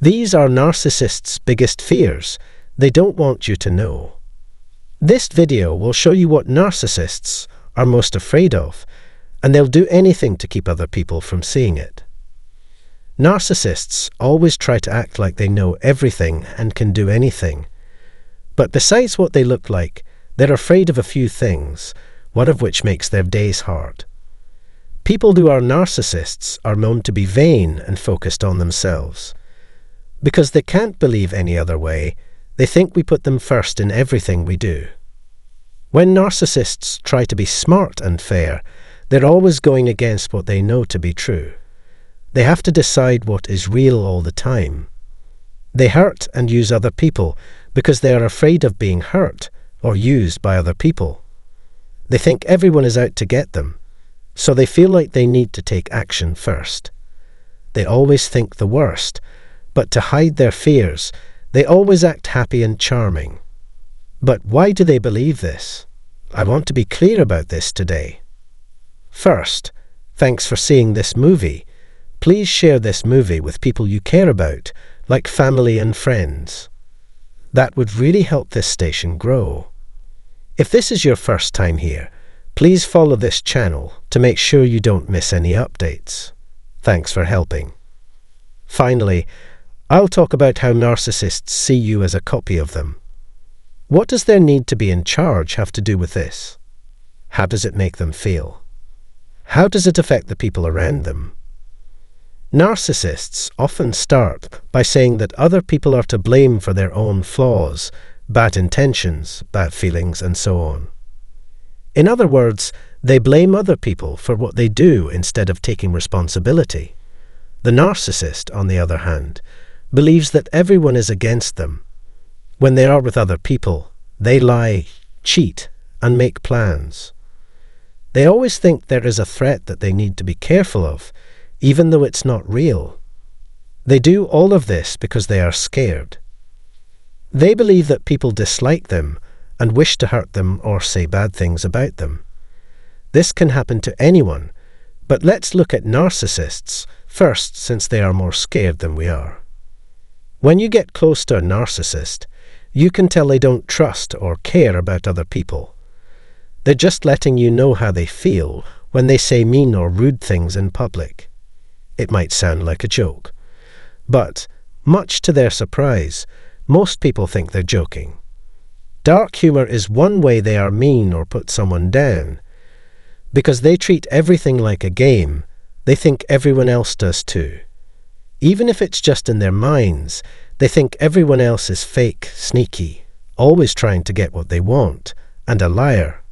These are narcissists' biggest fears. They don't want you to know. This video will show you what narcissists are most afraid of, and they'll do anything to keep other people from seeing it. Narcissists always try to act like they know everything and can do anything. But besides what they look like, they're afraid of a few things, one of which makes their days hard. People who are narcissists are known to be vain and focused on themselves. Because they can't believe any other way, they think we put them first in everything we do. When narcissists try to be smart and fair, they're always going against what they know to be true. They have to decide what is real all the time. They hurt and use other people because they are afraid of being hurt or used by other people. They think everyone is out to get them, so they feel like they need to take action first. They always think the worst, but to hide their fears, they always act happy and charming. But why do they believe this? I want to be clear about this today. First, thanks for seeing this movie. Please share this movie with people you care about, like family and friends. That would really help this station grow. If this is your first time here, please follow this channel to make sure you don't miss any updates. Thanks for helping. Finally, I'll talk about how narcissists see you as a copy of them. What does their need to be in charge have to do with this? How does it make them feel? How does it affect the people around them? Narcissists often start by saying that other people are to blame for their own flaws, bad intentions, bad feelings, and so on. In other words, they blame other people for what they do instead of taking responsibility. The narcissist, on the other hand, believes that everyone is against them. When they are with other people, they lie, cheat, and make plans. They always think there is a threat that they need to be careful of, even though it's not real. They do all of this because they are scared. They believe that people dislike them and wish to hurt them or say bad things about them. This can happen to anyone, but let's look at narcissists first, since they are more scared than we are. When you get close to a narcissist, you can tell they don't trust or care about other people. They're just letting you know how they feel when they say mean or rude things in public. It might sound like a joke, but, much to their surprise, most people think they're joking. Dark humor is one way they are mean or put someone down. Because they treat everything like a game, they think everyone else does too. Even if it's just in their minds, they think everyone else is fake, sneaky, always trying to get what they want, and a liar.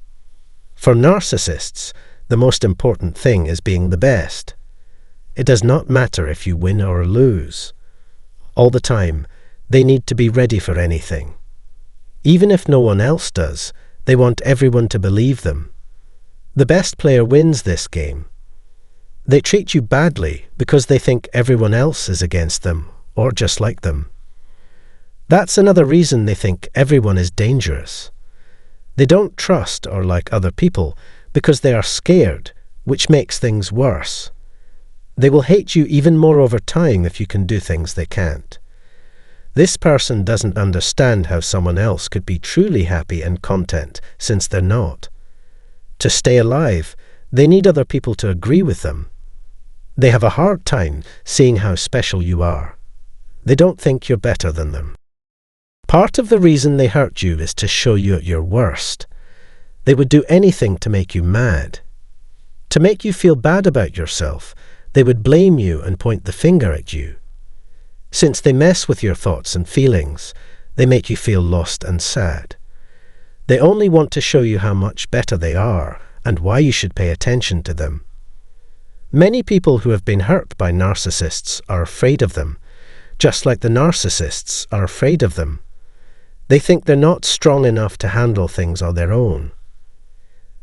For narcissists, the most important thing is being the best. It does not matter if you win or lose. All the time, they need to be ready for anything. Even if no one else does, they want everyone to believe them. The best player wins this game. They treat you badly because they think everyone else is against them or just like them. That's another reason they think everyone is dangerous. They don't trust or like other people because they are scared, which makes things worse. They will hate you even more over time if you can do things they can't. This person doesn't understand how someone else could be truly happy and content since they're not. To stay alive, they need other people to agree with them. They have a hard time seeing how special you are. They don't think you're better than them. Part of the reason they hurt you is to show you at your worst. They would do anything to make you mad. To make you feel bad about yourself, they would blame you and point the finger at you. Since they mess with your thoughts and feelings, they make you feel lost and sad. They only want to show you how much better they are and why you should pay attention to them. Many people who have been hurt by narcissists are afraid of them, just like the narcissists are afraid of them. They think they're not strong enough to handle things on their own.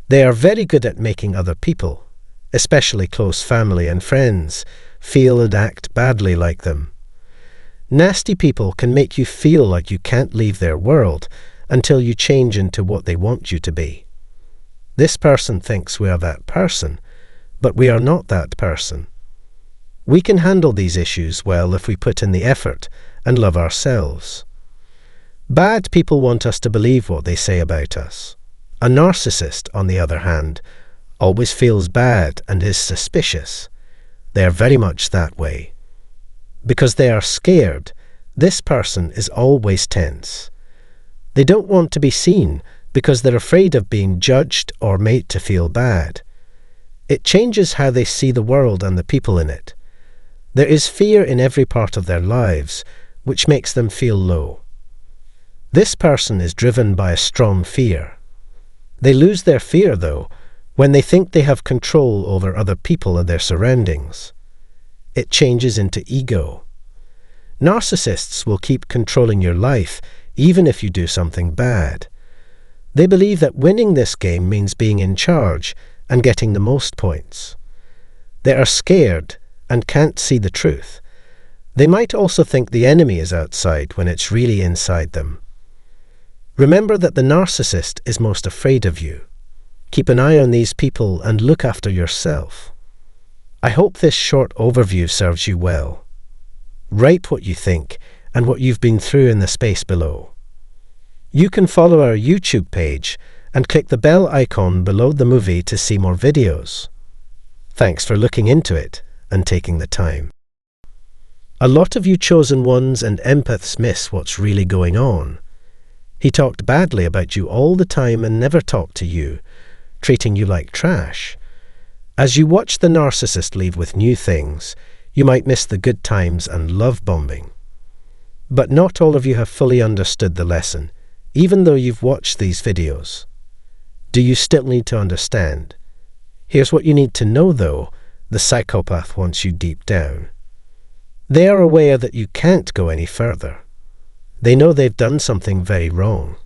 They are very good at making other people, especially close family and friends, feel and act badly like them. Nasty people can make you feel like you can't leave their world until you change into what they want you to be. This person thinks we are that person, but we are not that person. We can handle these issues well if we put in the effort and love ourselves. Bad people want us to believe what they say about us. A narcissist, on the other hand, always feels bad and is suspicious. They are very much that way. Because they are scared, this person is always tense. They don't want to be seen because they're afraid of being judged or made to feel bad. It changes how they see the world and the people in it. There is fear in every part of their lives, which makes them feel low. This person is driven by a strong fear. They lose their fear, though, when they think they have control over other people and their surroundings. It changes into ego. Narcissists will keep controlling your life even if you do something bad. They believe that winning this game means being in charge and getting the most points. They are scared and can't see the truth. They might also think the enemy is outside when it's really inside them. Remember that the narcissist is most afraid of you. Keep an eye on these people and look after yourself. I hope this short overview serves you well. Write what you think and what you've been through in the space below. You can follow our YouTube page and click the bell icon below the movie to see more videos. Thanks for looking into it and taking the time. A lot of you chosen ones and empaths miss what's really going on. He talked badly about you all the time and never talked to you, treating you like trash. As you watch the narcissist leave with new things, you might miss the good times and love bombing. But not all of you have fully understood the lesson, even though you've watched these videos. Do you still need to understand? Here's what you need to know, though. The psychopath wants you deep down. They are aware that you can't go any further. They know they've done something very wrong.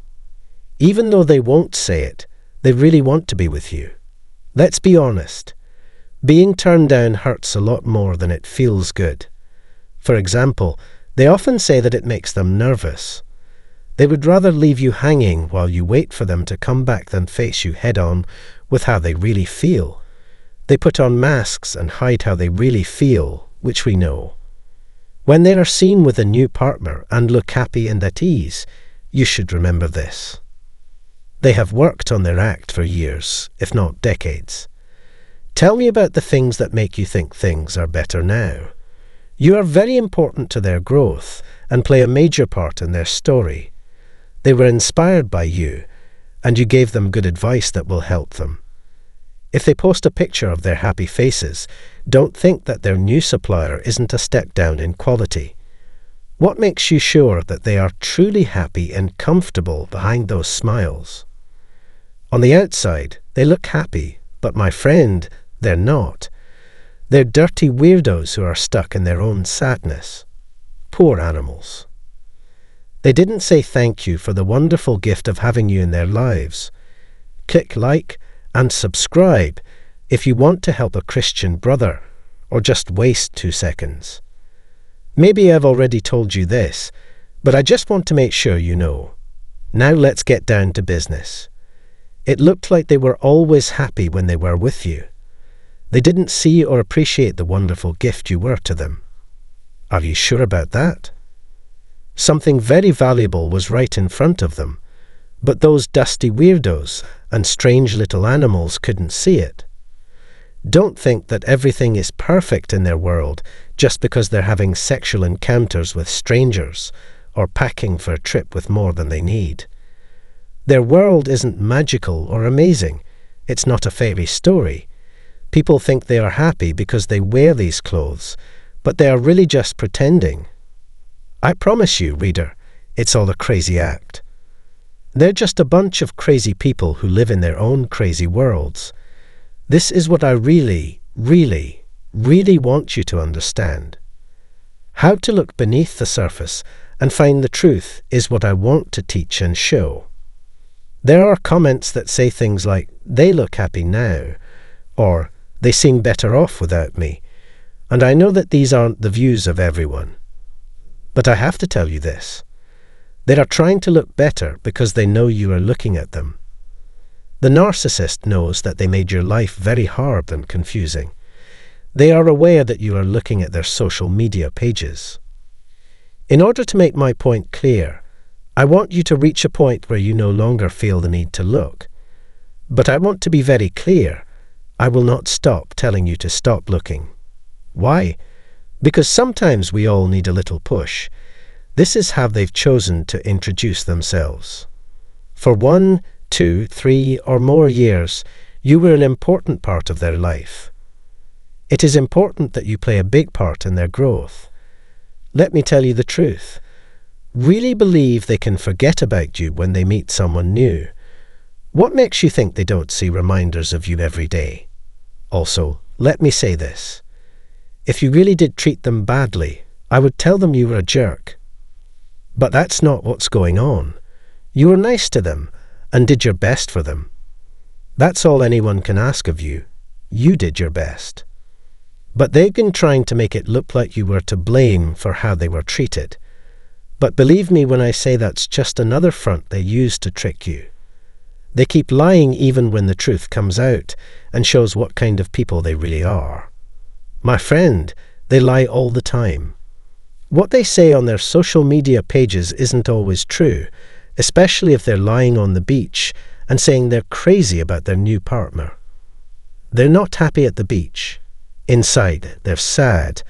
Even though they won't say it, they really want to be with you. Let's be honest. Being turned down hurts a lot more than it feels good. For example, they often say that it makes them nervous. They would rather leave you hanging while you wait for them to come back than face you head-on with how they really feel. They put on masks and hide how they really feel, which we know. When they are seen with a new partner and look happy and at ease, you should remember this. They have worked on their act for years, if not decades. Tell me about the things that make you think things are better now. You are very important to their growth and play a major part in their story. They were inspired by you, and you gave them good advice that will help them. If they post a picture of their happy faces, don't think that their new supplier isn't a step down in quality. What makes you sure that they are truly happy and comfortable behind those smiles? On the outside, they look happy, but my friend, they're not. They're dirty weirdos who are stuck in their own sadness. Poor animals. They didn't say thank you for the wonderful gift of having you in their lives. Click like and subscribe if you want to help a Christian brother, or just waste 2 seconds. Maybe I've already told you this, but I just want to make sure you know. Now let's get down to business. It looked like they were always happy when they were with you. They didn't see or appreciate the wonderful gift you were to them. Are you sure about that? Something very valuable was right in front of them, but those dusty weirdos and strange little animals couldn't see it. Don't think that everything is perfect in their world just because they're having sexual encounters with strangers or packing for a trip with more than they need. Their world isn't magical or amazing. It's not a fairy story. People think they are happy because they wear these clothes, but they are really just pretending. I promise you, reader, it's all a crazy act. They're just a bunch of crazy people who live in their own crazy worlds. This is what I really, really, really want you to understand. How to look beneath the surface and find the truth is what I want to teach and show. There are comments that say things like, "They look happy now," or "They seem better off without me," and I know that these aren't the views of everyone. But I have to tell you this. They are trying to look better because they know you are looking at them. The narcissist knows that they made your life very hard and confusing. They are aware that you are looking at their social media pages. In order to make my point clear, I want you to reach a point where you no longer feel the need to look. But I want to be very clear. I will not stop telling you to stop looking. Why? Because sometimes we all need a little push. This is how they've chosen to introduce themselves. For 1, 2, 3, or more years, you were an important part of their life. It is important that you play a big part in their growth. Let me tell you the truth. Really believe they can forget about you when they meet someone new. What makes you think they don't see reminders of you every day? Also, let me say this. If you really did treat them badly, I would tell them you were a jerk. But that's not what's going on. You were nice to them and did your best for them. That's all anyone can ask of you. You did your best. But they've been trying to make it look like you were to blame for how they were treated. But believe me when I say that's just another front they use to trick you. They keep lying even when the truth comes out and shows what kind of people they really are. My friend, they lie all the time. What they say on their social media pages isn't always true, especially if they're lying on the beach and saying they're crazy about their new partner. They're not happy at the beach. Inside, they're sad,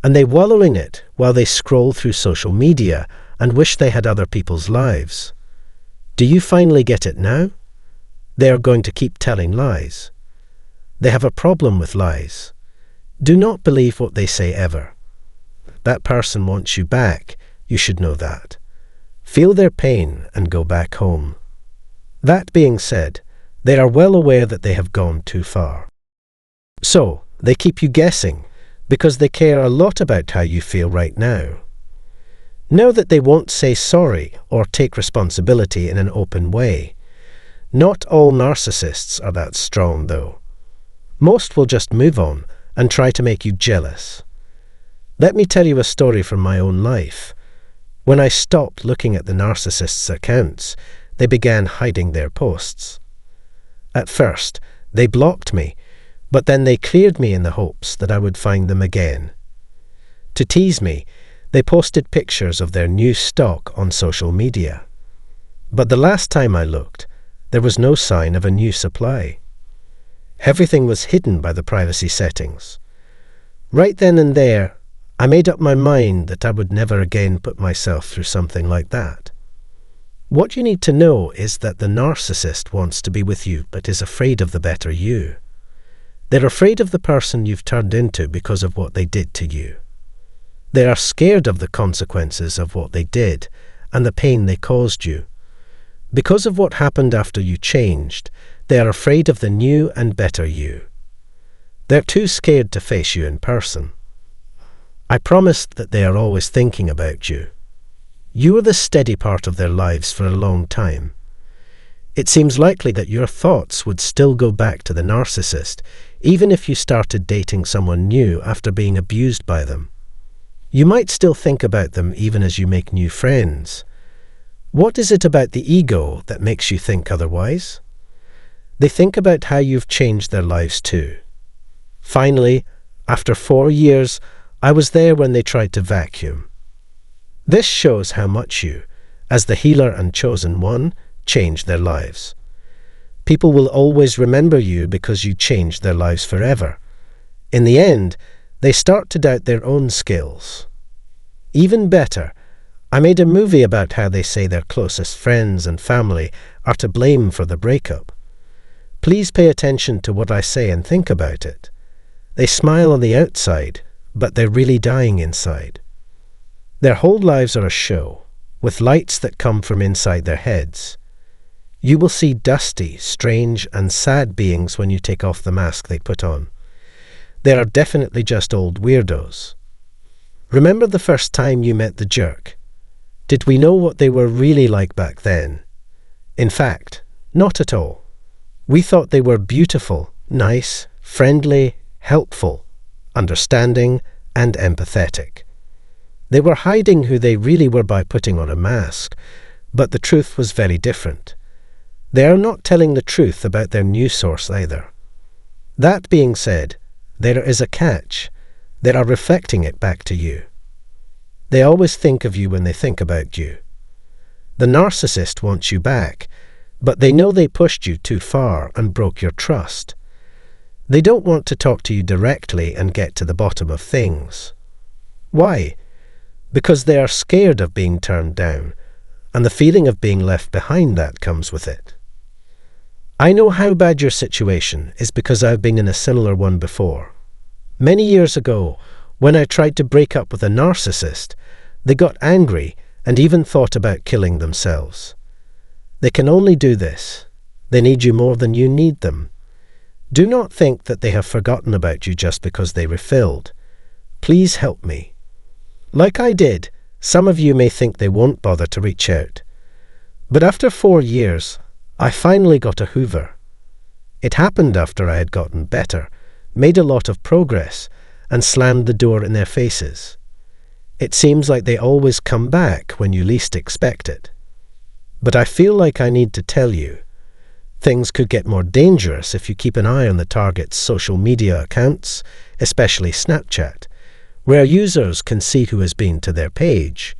and they wallow in it while they scroll through social media and wish they had other people's lives. Do you finally get it now? They are going to keep telling lies. They have a problem with lies. Do not believe what they say ever. That person wants you back. You should know that. Feel their pain and go back home. That being said, they are well aware that they have gone too far. So, they keep you guessing because they care a lot about how you feel right now. Know that they won't say sorry or take responsibility in an open way. Not all narcissists are that strong, though. Most will just move on and try to make you jealous. Let me tell you a story from my own life. When I stopped looking at the narcissists' accounts, they began hiding their posts. At first, they blocked me, but then they cleared me in the hopes that I would find them again. To tease me, they posted pictures of their new stock on social media. But the last time I looked, there was no sign of a new supply. Everything was hidden by the privacy settings. Right then and there, I made up my mind that I would never again put myself through something like that. What you need to know is that the narcissist wants to be with you but is afraid of the better you. They're afraid of the person you've turned into because of what they did to you. They are scared of the consequences of what they did and the pain they caused you. Because of what happened after you changed, they are afraid of the new and better you. They're too scared to face you in person. I promised that they are always thinking about you. You were the steady part of their lives for a long time. It seems likely that your thoughts would still go back to the narcissist, even if you started dating someone new after being abused by them. You might still think about them even as you make new friends. What is it about the ego that makes you think otherwise? They think about how you've changed their lives too. Finally, after 4 years, I was there when they tried to vacuum. This shows how much you, as the healer and chosen one, changed their lives. People will always remember you because you changed their lives forever. In the end, they start to doubt their own skills. Even better, I made a movie about how they say their closest friends and family are to blame for the breakup. Please pay attention to what I say and think about it. They smile on the outside, but they're really dying inside. Their whole lives are a show, with lights that come from inside their heads. You will see dusty, strange, and sad beings when you take off the mask they put on. They are definitely just old weirdos. Remember the first time you met the jerk? Did we know what they were really like back then? In fact, not at all. We thought they were beautiful, nice, friendly, helpful, understanding, and empathetic. They were hiding who they really were by putting on a mask, but the truth was very different. They are not telling the truth about their new source either. That being said, there is a catch. They are reflecting it back to you. They always think of you when they think about you. The narcissist wants you back, but they know they pushed you too far and broke your trust. They don't want to talk to you directly and get to the bottom of things. Why? Because they are scared of being turned down, and the feeling of being left behind that comes with it. I know how bad your situation is because I've been in a similar one before. Many years ago, when I tried to break up with a narcissist, they got angry and even thought about killing themselves. They can only do this. They need you more than you need them. Do not think that they have forgotten about you just because they refilled. Please help me. Like I did, some of you may think they won't bother to reach out. But after 4 years, I finally got a Hoover. It happened after I had gotten better, made a lot of progress, and slammed the door in their faces. It seems like they always come back when you least expect it. But I feel like I need to tell you, things could get more dangerous if you keep an eye on the target's social media accounts, especially Snapchat, where users can see who has been to their page.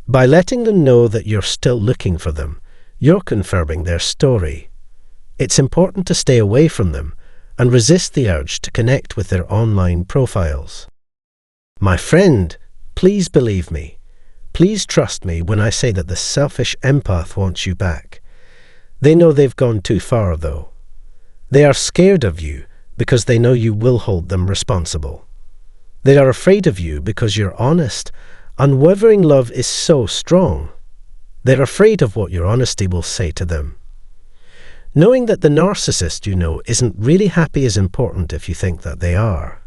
By letting them know that you're still looking for them, you're confirming their story. It's important to stay away from them and resist the urge to connect with their online profiles. My friend, please believe me. Please trust me when I say that the selfish empath wants you back. They know they've gone too far, though. They are scared of you because they know you will hold them responsible. They are afraid of you because your honest, unwavering love is so strong. They're afraid of what your honesty will say to them. Knowing that the narcissist you know isn't really happy is important if you think that they are.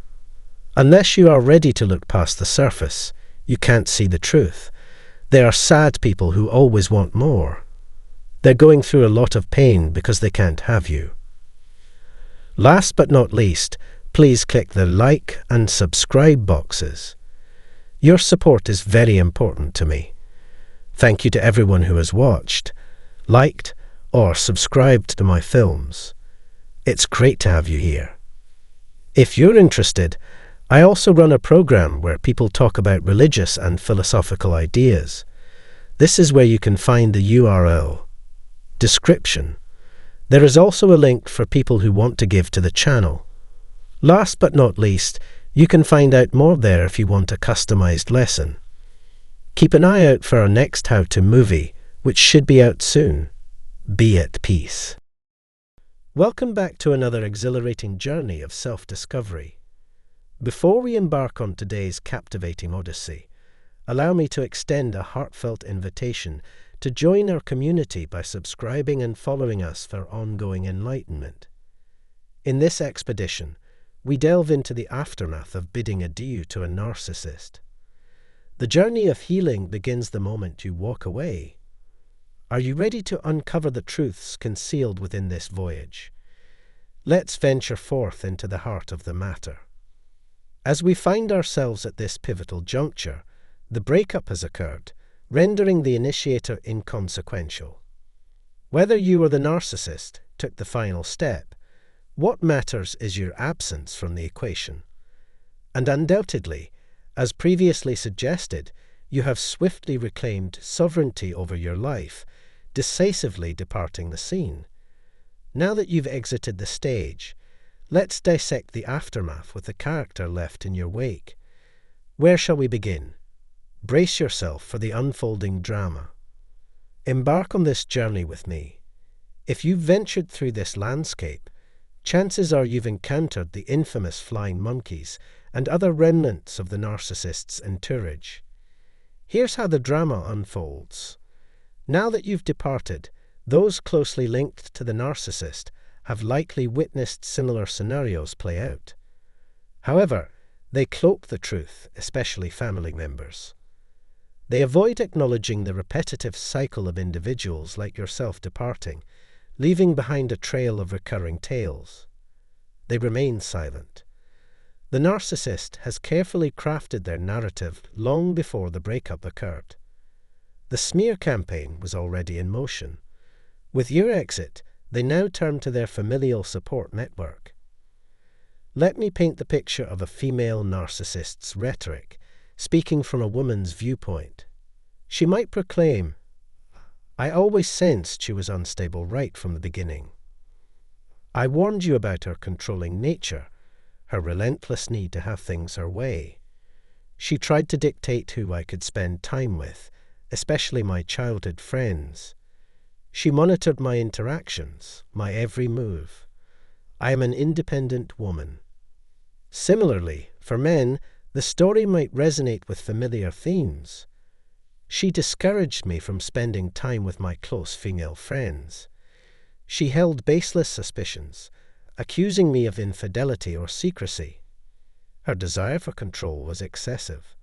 Unless you are ready to look past the surface, you can't see the truth. They are sad people who always want more. They're going through a lot of pain because they can't have you. Last but not least, please click the like and subscribe boxes. Your support is very important to me. Thank you to everyone who has watched, liked, or subscribed to my films. It's great to have you here. If you're interested, I also run a program where people talk about religious and philosophical ideas. This is where you can find the URL. Description. There is also a link for people who want to give to the channel. Last but not least, you can find out more there if you want a customized lesson. Keep an eye out for our next how-to movie, which should be out soon. Be at peace. Welcome back to another exhilarating journey of self-discovery. Before we embark on today's captivating odyssey, allow me to extend a heartfelt invitation to join our community by subscribing and following us for ongoing enlightenment. In this expedition, we delve into the aftermath of bidding adieu to a narcissist. The journey of healing begins the moment you walk away. Are you ready to uncover the truths concealed within this voyage? Let's venture forth into the heart of the matter. As we find ourselves at this pivotal juncture, the breakup has occurred, rendering the initiator inconsequential. Whether you or the narcissist took the final step, what matters is your absence from the equation. And undoubtedly, as previously suggested, you have swiftly reclaimed sovereignty over your life, decisively departing the scene. Now that you've exited the stage, let's dissect the aftermath with the character left in your wake. Where shall we begin? Brace yourself for the unfolding drama. Embark on this journey with me. If you've ventured through this landscape, chances are you've encountered the infamous flying monkeys and other remnants of the narcissist's entourage. Here's how the drama unfolds. Now that you've departed, those closely linked to the narcissist have likely witnessed similar scenarios play out. However, they cloak the truth, especially family members. They avoid acknowledging the repetitive cycle of individuals like yourself departing, leaving behind a trail of recurring tales. They remain silent. The narcissist has carefully crafted their narrative long before the breakup occurred. The smear campaign was already in motion. With your exit, they now turn to their familial support network. Let me paint the picture of a female narcissist's rhetoric, speaking from a woman's viewpoint. She might proclaim, "I always sensed she was unstable right from the beginning. I warned you about her controlling nature, her relentless need to have things her way. She tried to dictate who I could spend time with, especially my childhood friends. She monitored my interactions, my every move. I am an independent woman." Similarly, for men, the story might resonate with familiar themes. She discouraged me from spending time with my close female friends. She held baseless suspicions, accusing me of infidelity or secrecy. Her desire for control was excessive.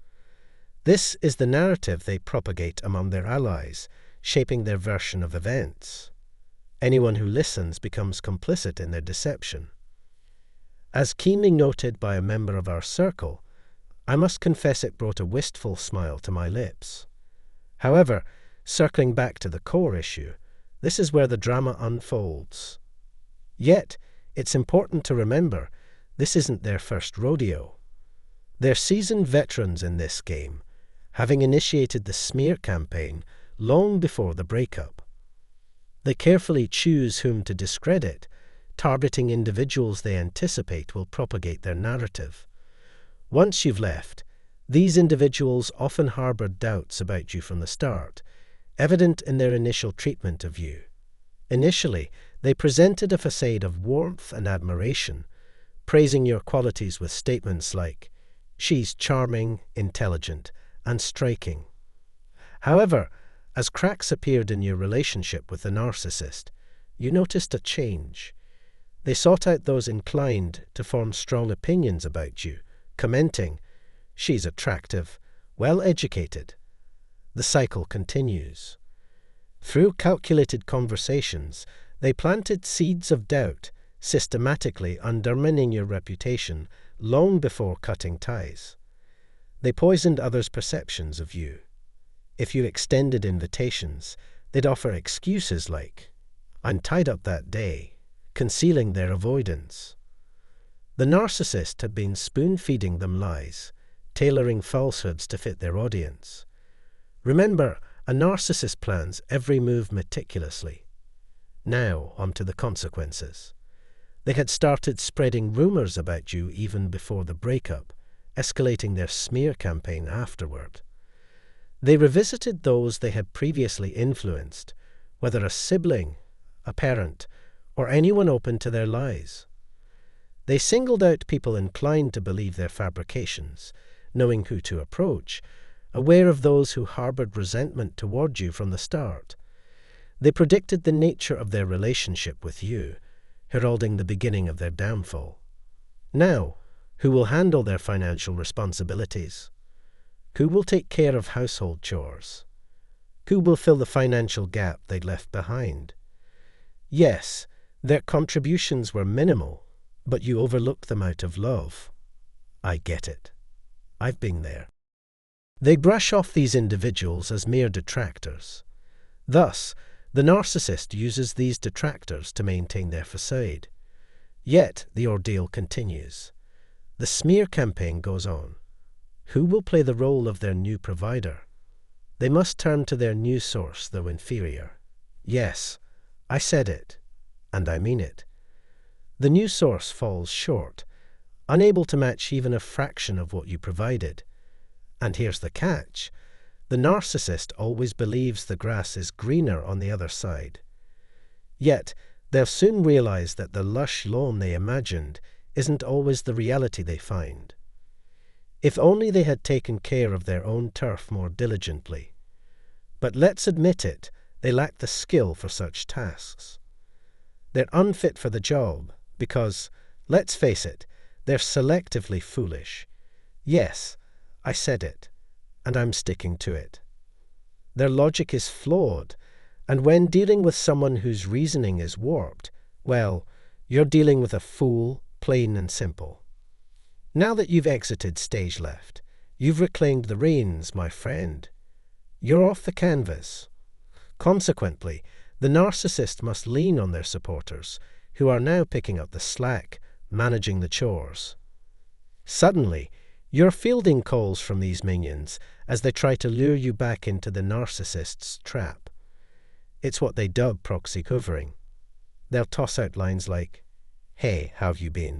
This is the narrative they propagate among their allies, shaping their version of events. Anyone who listens becomes complicit in their deception. As keenly noted by a member of our circle, I must confess it brought a wistful smile to my lips. However, circling back to the core issue, this is where the drama unfolds. Yet, it's important to remember, this isn't their first rodeo. They're seasoned veterans in this game, having initiated the smear campaign long before the breakup. They carefully choose whom to discredit, targeting individuals they anticipate will propagate their narrative. Once you've left, these individuals often harbored doubts about you from the start, evident in their initial treatment of you. Initially, they presented a facade of warmth and admiration, praising your qualities with statements like, "She's charming, intelligent, and striking." However, as cracks appeared in your relationship with the narcissist, you noticed a change. They sought out those inclined to form strong opinions about you, commenting, "She's attractive, well-educated." The cycle continues. Through calculated conversations, they planted seeds of doubt, systematically undermining your reputation long before cutting ties. They poisoned others' perceptions of you. If you extended invitations, they'd offer excuses like, "I'm tied up that day," concealing their avoidance. The narcissist had been spoon-feeding them lies, tailoring falsehoods to fit their audience. Remember, a narcissist plans every move meticulously. Now, on to the consequences. They had started spreading rumors about you even before the breakup, escalating their smear campaign afterward. They revisited those they had previously influenced, whether a sibling, a parent, or anyone open to their lies. They singled out people inclined to believe their fabrications, knowing who to approach, aware of those who harbored resentment toward you from the start. They predicted the nature of their relationship with you, heralding the beginning of their downfall. Now, who will handle their financial responsibilities? Who will take care of household chores? Who will fill the financial gap they'd left behind? Yes, their contributions were minimal, but you overlooked them out of love. I get it. I've been there. They brush off these individuals as mere detractors. Thus, the narcissist uses these detractors to maintain their facade. Yet, the ordeal continues. The smear campaign goes on. Who will play the role of their new provider? They must turn to their new source, though inferior. Yes, I said it, and I mean it. The new source falls short, unable to match even a fraction of what you provided. And here's the catch. The narcissist always believes the grass is greener on the other side. Yet, they'll soon realize that the lush lawn they imagined isn't always the reality they find. If only they had taken care of their own turf more diligently. But let's admit it, they lack the skill for such tasks. They're unfit for the job because, let's face it, they're selectively foolish. Yes, I said it, and I'm sticking to it. Their logic is flawed, and when dealing with someone whose reasoning is warped, well, you're dealing with a fool, plain and simple. Now that you've exited stage left, you've reclaimed the reins, my friend. You're off the canvas. Consequently, the narcissist must lean on their supporters, who are now picking up the slack, managing the chores. Suddenly, you're fielding calls from these minions as they try to lure you back into the narcissist's trap. It's what they dub proxy covering. They'll toss out lines like, "Hey, how've you been?"